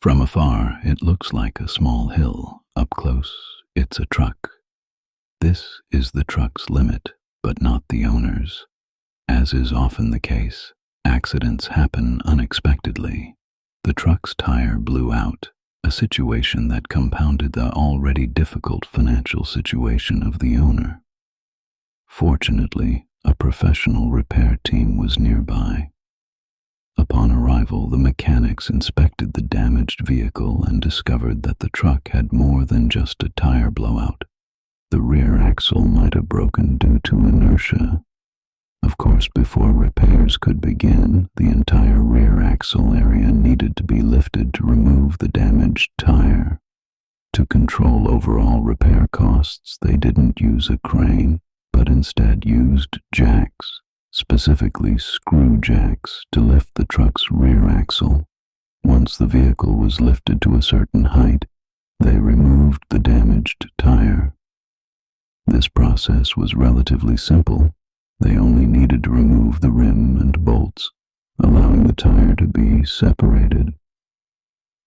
From afar, it looks like a small hill. Up close, it's a truck. This is the truck's limit, but not the owner's. As is often the case, accidents happen unexpectedly. The truck's tire blew out, a situation that compounded the already difficult financial situation of the owner. Fortunately, a professional repair team was nearby. Upon arrival, the mechanics inspected the damaged vehicle and discovered that the truck had more than just a tire blowout. The rear axle might have broken due to inertia. Of course, before repairs could begin, the entire rear axle area needed to be lifted to remove the damaged tire. To control overall repair costs, they didn't use a crane, but instead used jacks, specifically screw jacks, to lift the truck's rear axle. Once the vehicle was lifted to a certain height, they removed the damaged tire. This process was relatively simple. They only needed to remove the rim and bolts, allowing the tire to be separated.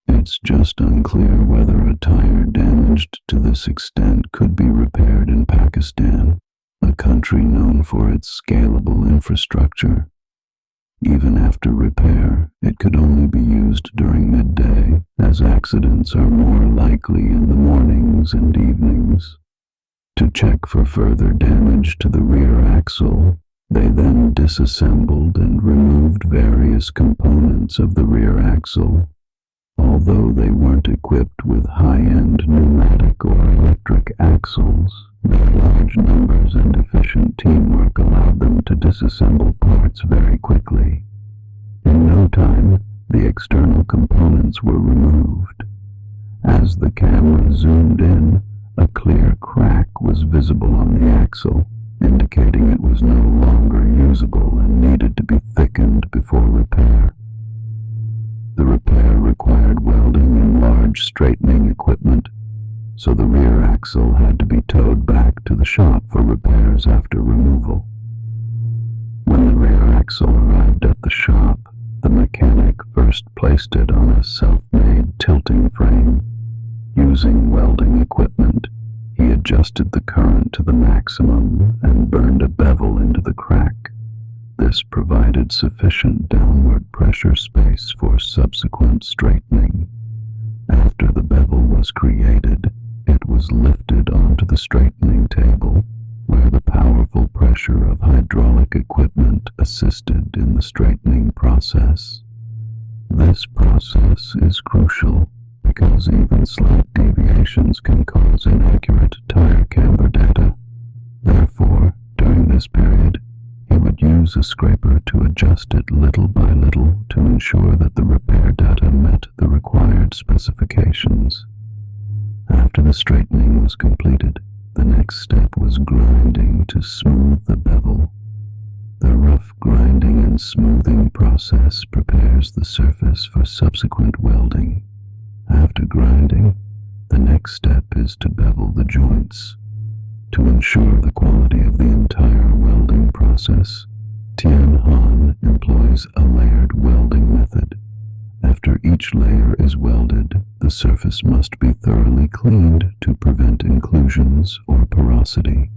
It's just unclear whether a tire damaged to this extent could be repaired in Pakistan, a country known for its scalable infrastructure. Even after repair, it could only be used during midday, as accidents are more likely in the mornings and evenings. To check for further damage to the rear axle, they then disassembled and removed various components of the rear axle. Although they weren't equipped with high-end pneumatic or electric axles, their large numbers and efficient teamwork allowed them to disassemble parts very quickly. In no time, the external components were removed. As the camera zoomed in, a clear crack was visible on the axle, indicating it was no longer usable and needed to be thickened before repair. The repair required welding and large straightening equipment, so the rear axle had to be towed back to the shop for repairs after removal. When the rear axle arrived at the shop, the mechanic first placed it on a self-made tilting frame. Using welding equipment, he adjusted the current to the maximum and burned a bevel into the crack. This provided sufficient downward pressure space for subsequent straightening. After the bevel was created, it was lifted onto the straightening table, where the powerful pressure of hydraulic equipment assisted in the straightening process. This process is crucial because even slight deviations can cause inaccurate tire camber data. Therefore, during this period, he would use a scraper to adjust it little by little to ensure that the repair data met the required specifications. After the straightening was completed, the next step was grinding to smooth the bevel. The rough grinding and smoothing process prepares the surface for subsequent welding. After grinding, the next step is to bevel the joints. To ensure the quality of the entire welding process, Tian Han employs a layered welding method. After each layer is welded, the surface must be thoroughly cleaned to prevent inclusions or porosity.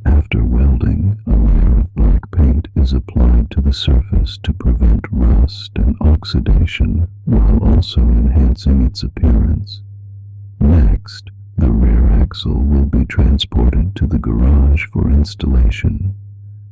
After welding, a layer of black paint is applied to the surface to prevent rust and oxidation while also enhancing its appearance. Next, the rear axle will be transported to the garage for installation.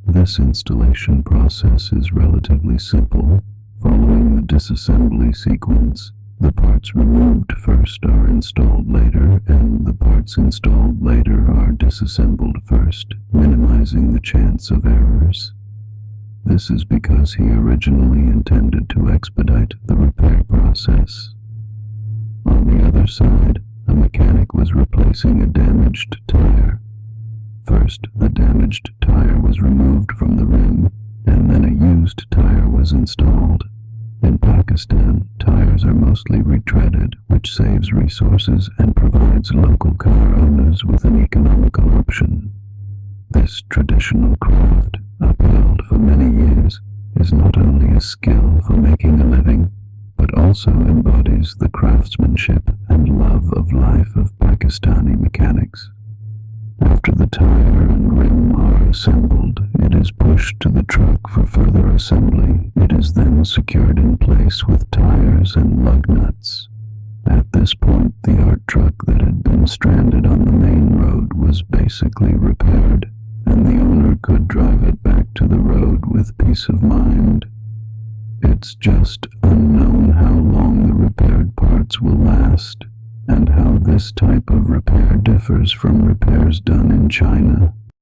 This installation process is relatively simple. Following the disassembly sequence, the parts removed first are installed later, and the parts installed later are disassembled first, minimizing the chance of errors. This is because he originally intended to expedite the repair process. On the other side, a mechanic was replacing a damaged tire. First, the damaged tire was removed from the rim, and then a used tire was installed. In Pakistan, tires are mostly retreaded, which saves resources and provides local car owners with an economical option. This traditional craft, upheld for many years, is not only a skill for making a living, but also embodies the craftsmanship and love of life of Pakistani mechanics. After the tire and rim are assembled, it is pushed to the truck for further assembly. It is then secured in place with tires and lug nuts. At this point, the art truck that had been stranded on the main road was basically repaired, and the owner could drive it back to the road with peace of mind. It's just unknown how long the repaired parts will last, and how this type of repair differs from repairs done in China.